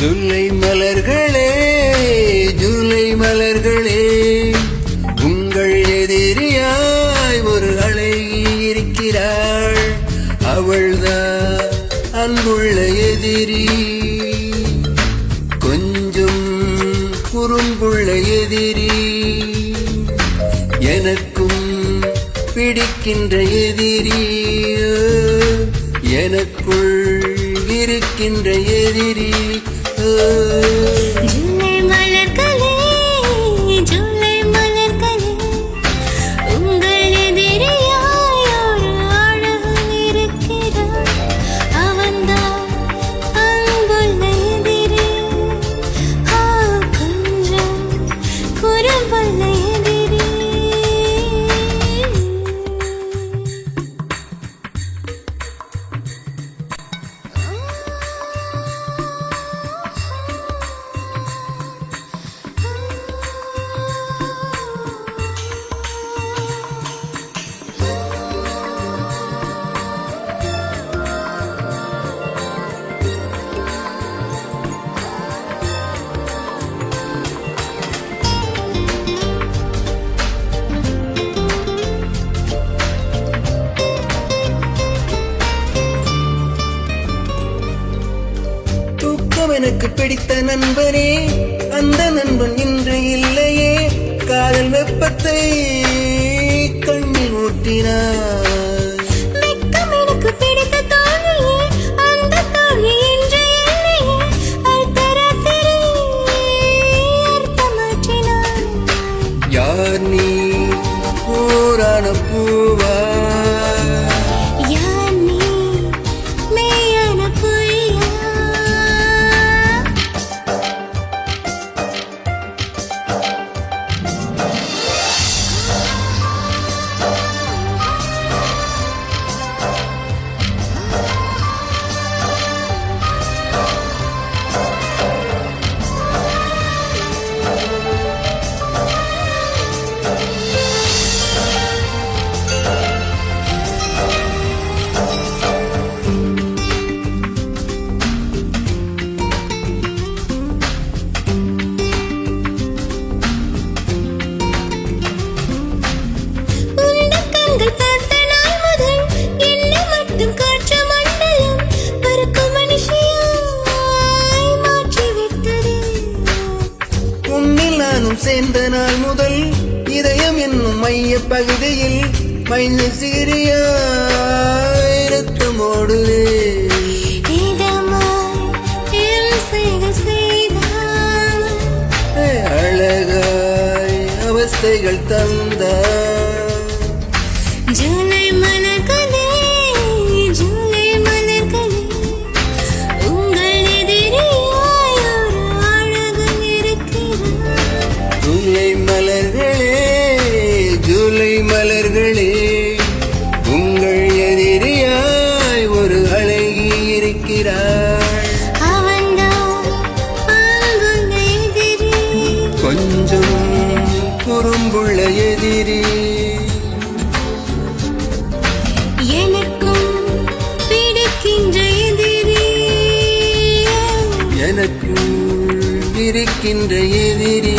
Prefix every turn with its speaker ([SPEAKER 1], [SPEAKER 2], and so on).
[SPEAKER 1] ஜூலை மலர்களே ஜூலை மலர்களே, உங்கள் எதிரியாய் ஒரு அழகி இருக்கிறாள். அவள்தான் அன்புள்ள எதிரி, கொஞ்சம் குறும்புள்ள எதிரி, எனக்கும் பிடிக்கின்ற எதிரி, எனக்குள் இருக்கின்ற எதிரி.
[SPEAKER 2] ஜூலை மலர்களே ஜூலை மலர்களே, உங்கள் எதிரியாய் ஒரு அழகன் இருக்கிறான். அவன்தான் அன்புள்ள எதிரி, கொஞ்சம் குறும்புள்ள எதிரி.
[SPEAKER 1] எனக்கு பிடித்த நண்பனே, அந்த நண்பன் இன்று இல்லையே. காதல் வெப்பத்தை கண்ணில் ஊற்றினார்.
[SPEAKER 2] எனக்கு பிடித்த தோழியே, அந்த தோழி இன்று இல்லையே. அர்த்தராத்திரி அர்த்தமாற்றினார்.
[SPEAKER 1] யார் நீ பூரான பூவா, சேர்ந்த நாள் முதல் இதயம் என்னும் மைய பகுதியில் மைந்த சிறிய இரத்தமோடுதே. அழகாய் அவஸ்தைகள் தந்த
[SPEAKER 2] ஜூலை மலர்களே ஜூலை மலர்களே, உங்கள் எதிரியாய் ஒரு அழகன் இருக்கிறான்.
[SPEAKER 1] ஜூலை மலர்களே ஜூலை மலர்களே, உங்கள் எதிரியாய் ஒரு அழகி இருக்கிறாள்.
[SPEAKER 2] அவன்தான் அன்புள்ள எதிரி,
[SPEAKER 1] கொஞ்சம் குறும்புள்ள எதிரி,
[SPEAKER 2] எனக்கும் பிடிக்கின்ற எதிரி,
[SPEAKER 1] எனக்குள் இருக்கின்ற எதிரி.